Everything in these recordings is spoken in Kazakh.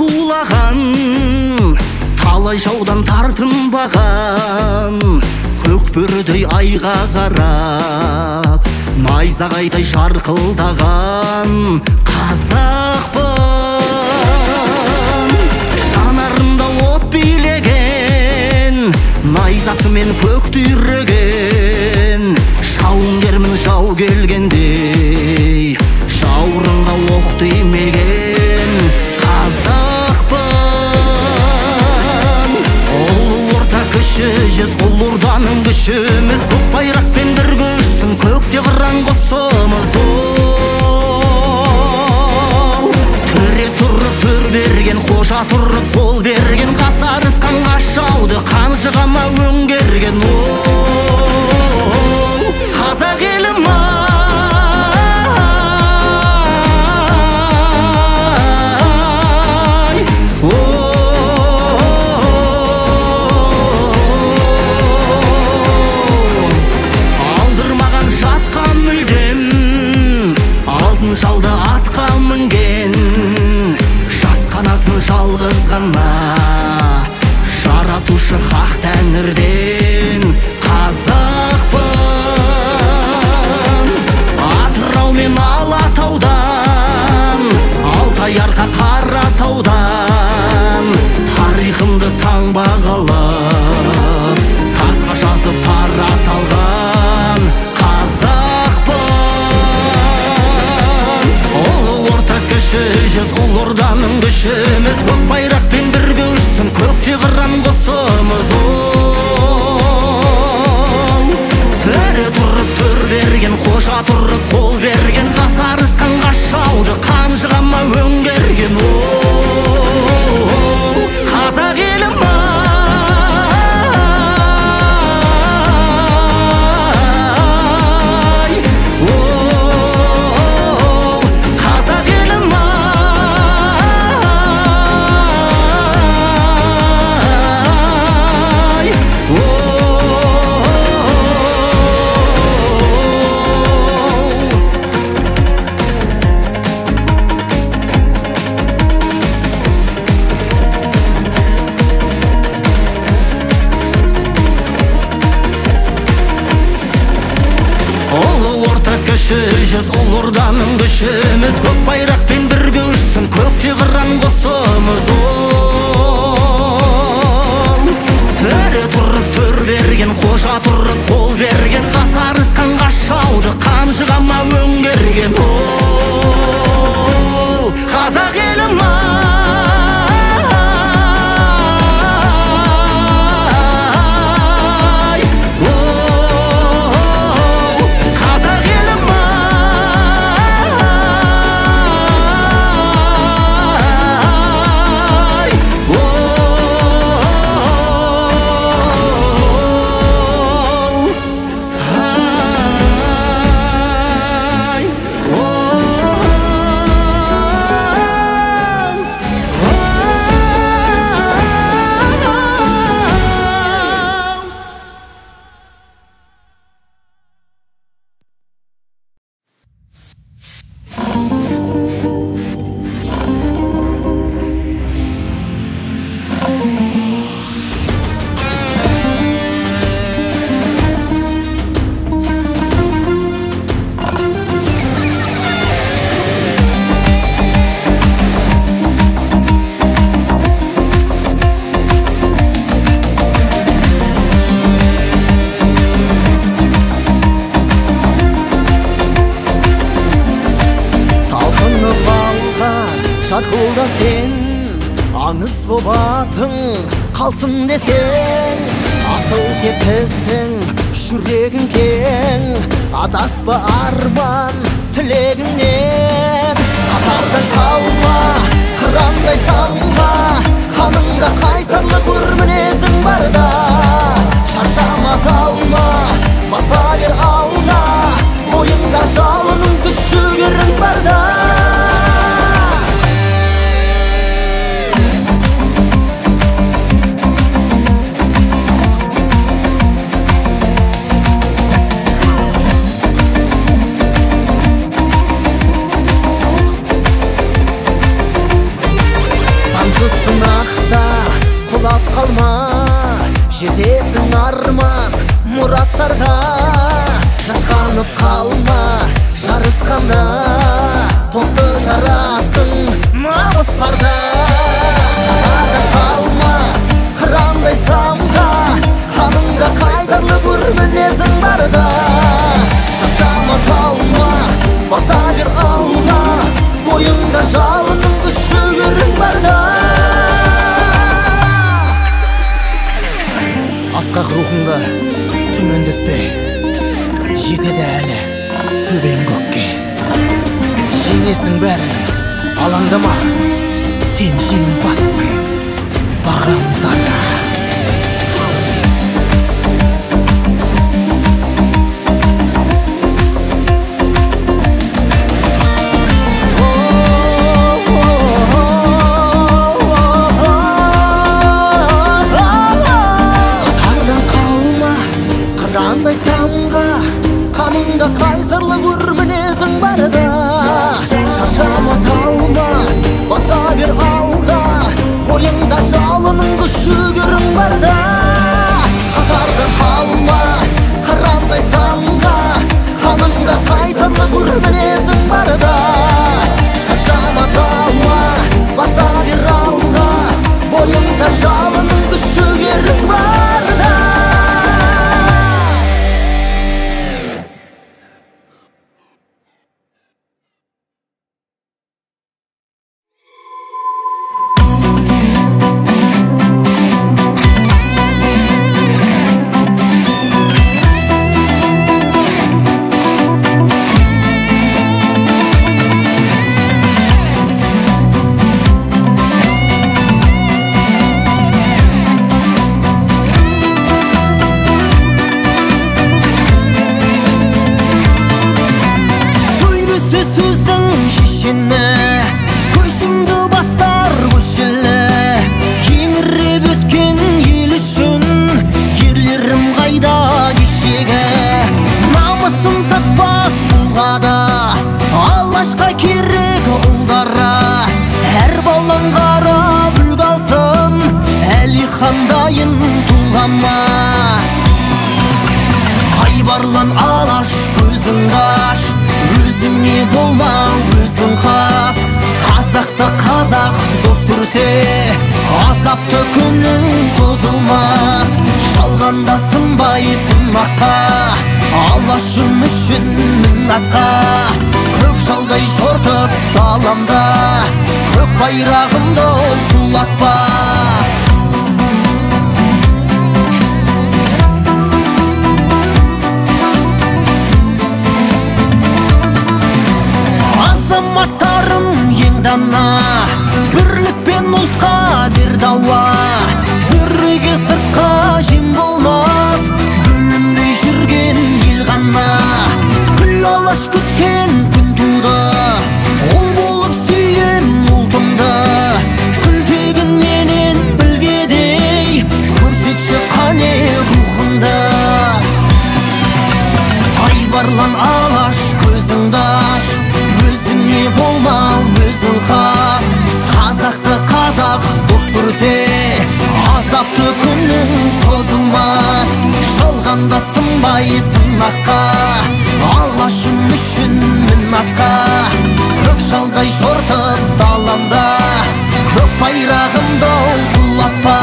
тулаған, талай жаудан тартынбаған, көкбөрідей айға қарап найзағайдай жарқылдаған қазақпын. Жанарында от билеген, найзасымен көкті үйреген, жауынгермін жау келгендей, жауырынға оқ тимеген қазақпын. Ұлы орта кіші жүз, ұлы орданың күшіміз, көк байрақпен бір көшсін, көкте қыран құсымыз. Төре тұрып төр берген, қожа тұрып қол берген, қасарысқан қашауды қанжығама өңгерген. Қазақ елім ай, алдырмаған жатқан мүлдем, алтын жалды атқа мінген, жас қанатын жалғыз ғана жаратушы хақ тәңірден қазақпын. Атырау мен Алатаудан, Алтай арқа Қаратаудан, тарихымды таңба қылып тасқа жазып тараталған қазақпын. Ұлы орта кіші жүз, ұлы орданың күшіміз, көк байрақпен бір көшсін, көкте қыран құсымыз. Төре тұрып төр берген, қожа тұрып қол берген, қасарысқан қашауды қанжығама өңгерген. Қазақ елім ай, қазақ елім ай, кіші жүз, ұлы орданың күшіміз, көк байрақпен бір көшсін, көкте қыран құсымыз. Төре тұрып төр берген, қожа тұрып қол берген, қасарысқан қашауды қанжығама өңгерген. Қазақ елім ай, жарқылда сен аңыз болатың қалсын десең, асыл тектісің, жүрегің кең, адаспа арман тілегіңнен. Қатардан қалма, қырандай самға, қаныңда қайсарлық өр мінезің барда. Шаршама талма, баса бер алда, бойыңда жалының күш жігерің барда. Татарданып қалма жарысқанда, тоқты жарасың намыс барда. Татардан қалма қырандай самға, қаныңда қайсарлы бір мінезің барда. Шаршама талма, баса бер алға, бойыңда жалының күші ерің барда. Асқақ рухыңды төмендетпе, жетеді әлі төбең көкке. Жеңесің бәрін, алаңдама, сен жеңімпазсың, бағаң дара. Қаныңда қайсарлы бір мінезің барда. Шаршама талма, баса бер алға, бойыңда жалының күші ерің барда. Қатардан қалма қырандай самға, қаныңда қайсарлы бір мінезің барда. Шаршама талма, баса бер алға, бойыңда жалының күші ерің барда. Көшіңді бастар көшілі, еңіреп өткен ел үшін, ерлерім қайда кешегі. Намысын сатпас бұлғада, алашқа керек ұлдара. Әр балаң қарап үлгі алсын, Әлихандайын тұлғама. Айбарлан алаш көзіңді аш, өзіңе болма өзің қас. Қазақты қазақ дос көрсе, азапты күнің созылмас. Жалғанда сынбайсың аққа, алашым үшін мінатқа. Көк жалдай жортып даламда, көк байрағымды құлатпа. Азаматтарым ең дана, бірлікпен ұлтқа бер дауа. Біріге сыртқа жем болмас, бөлінбей жүрген ел ғана. Күл алаш күткен күн туды, ол болып сүйем ұлтымды. Күлтегін менен білгедей, көрсетші қане рухыңды. Айбарлан алаш көзіңді аш, өзіңе болма өзің қас. Қазақты қазақ дос көрсе, азапты күнің созылмас. Жалғанда сынбайсың аққа, алашым үшін мінатқа. Көк жалдай жортып даламда, көк байрағымды құлатпа.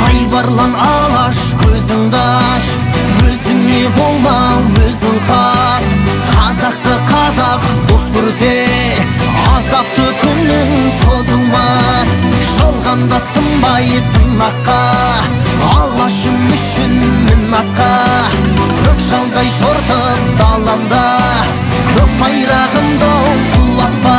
Айбарлан алаш көзіңді аш, өзіңе болма өзің қас. Қазақты қазақ дос көрсе, азапты күнің созылмас. Жалғанда сынбайсың аққа, алашым үшін мінатқа. Көк жалдай жортып даламда, көк байрағымды құлатпа.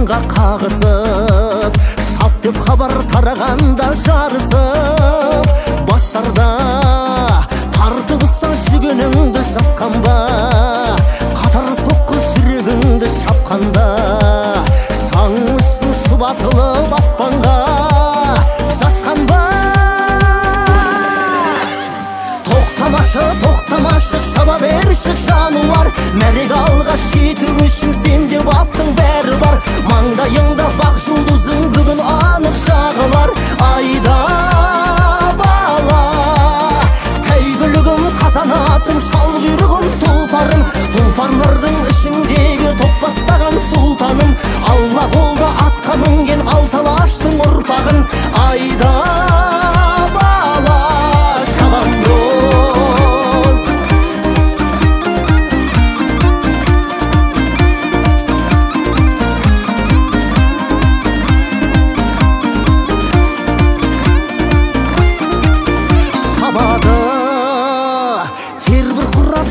аспанға қағысып, шап деп хабар тарағанда жарысып, бастарда тартып ұстан жүгеніңді жасқанба, қатар соққы жүрегіңді шапқанда, шаңышын шұбатылып аспанға жасқанба. Тоқтамашы, шаба берші жануар, мәрек алға жету үшін сенде баптың бәрі бар. Маңдайыңда бақ жұлдызың бүгін анық жағылар. Айда бала, сәйгүлігім, қазанатым, шал құйрығым, тұлпарым, тұлпарлардың ішіндегі топ бастаған сұлтаным. Алла қолда атқа мінген алталаштың ұрпағын. Айда бала, шабандоз.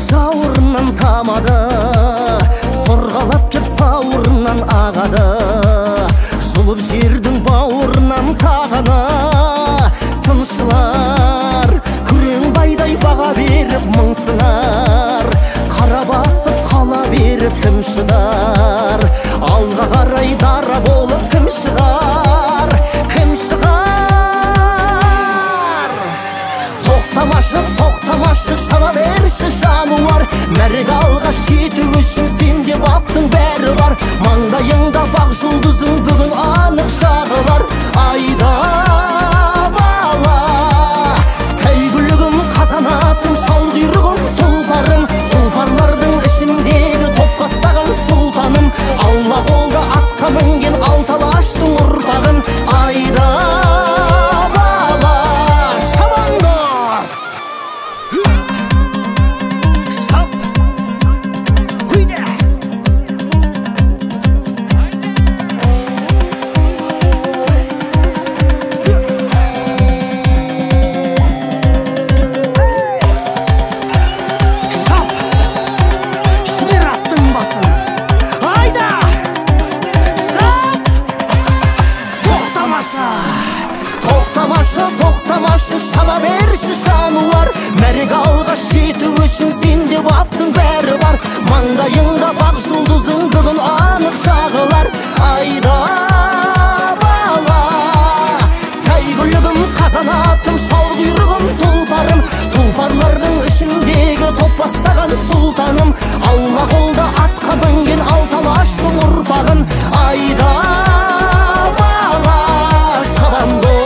Жауырынан тамады, сорғалап кеп сауырынан ағады, жұлып жердің бауырынан тағаны. Сыншылар күрең байдай баға беріп мұңсынар, қара басып қала беріп кім шыдар? Алға қарай дара болып кім шығар? Кім шығар? Тоқтамашы, шама берші жануар, мәрек алға жету үшін сенде баптың бәрі бар. Маңдайыңда бақ жұлдызың бүгін анық жағылар. Айда бала, сәйгүлігім, қазанатым, шал құйрығым, тұлпарым, тұлпарлардың ішіндегі топ бастаған сұлтаным. Алла қолда атқа мінген алталаштың ұрпағын. Айда бала, шабандоз. Тоқтамашы, шаба берші жануар, мәрек алға жету үшін сенде баптың бәрі бар. Маңдайыңда бақ жұлдызың бүгін анық жағылар. Айда бала, сәйгүлігім, қазанатым, шал құйрығым, тұлпарым, тұлпарлардың ішіндегі топ бастаған сұлтаным. Алла қолда атқа мінген алталаштың ұрпағын. Айда бала, шабандоз.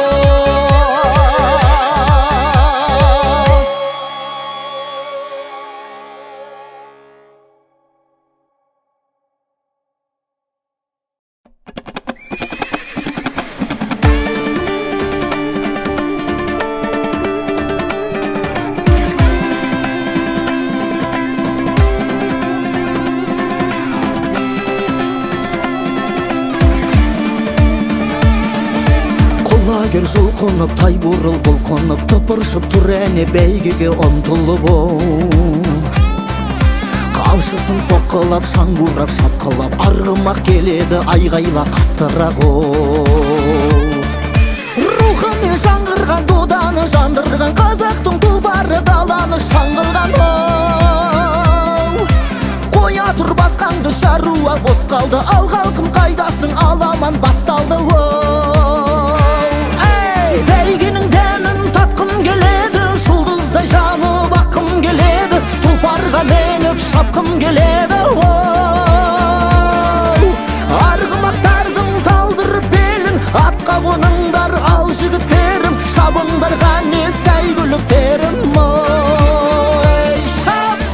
Лагер жұлқынып, тай бұрыл бұлқынып, тыпыршып тұр әне бәйгеге ұмтылып. Қамшысын соққылап, шаң бұрап, шапқылап, арғымақ келеді айғайла қаттырақ. Рухымен жаңғырған доданы жандырған, қазақтың тұлпары даланы шаңғылған. Қоя тұр басқаңды шаруа бос қалды, ал халқым қайдасың, аламан басталды. Бәйгенің дәмін татқым келеді, жұлдыздай жанып аққым келеді, тұлпарға меніп шапқым келеді. Арғымақтардың талдырып белін, атқа қоныңдар ал жігіттерім, шабыңдар ғане сәйгүліктерім. Шап!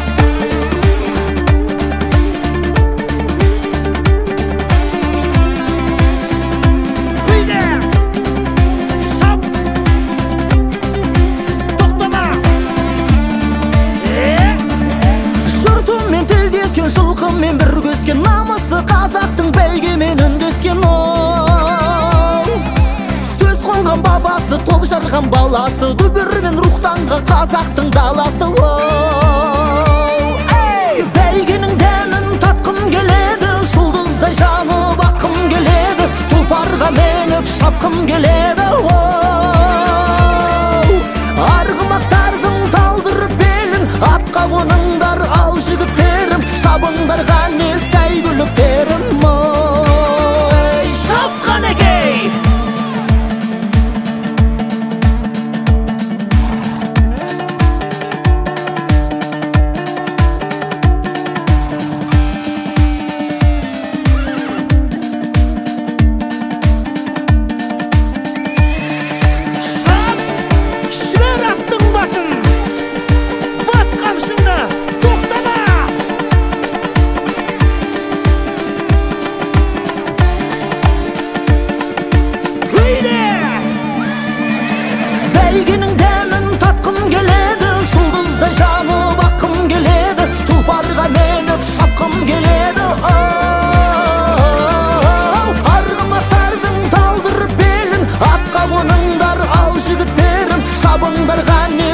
Жылқымен бір көскен, намысы қазақтың бәйгемен үндескен. Сөз қонған бабасы, топ жарған баласы, дүбірмен рухтанған қазақтың даласы. Бәйгенің дәмін татқым келеді, жұлдыз Жұлдыздай жанып аққым келеді, тұлпарға меніп шапқым келеді. Арғымақтардың талдырып белін, атқа қоныңдар ал жігіттерім, шабыңдарға не сәйгүліктерім. Шапқан екей! Бәйгенің дәмін татқым келеді, жұлдыздай жанып аққым келеді, тұлпарға меніп шапқым келеді. Арғымақтардың талдырып белін, атқа қоныңдар ал жігіттерім, шабыңдарға не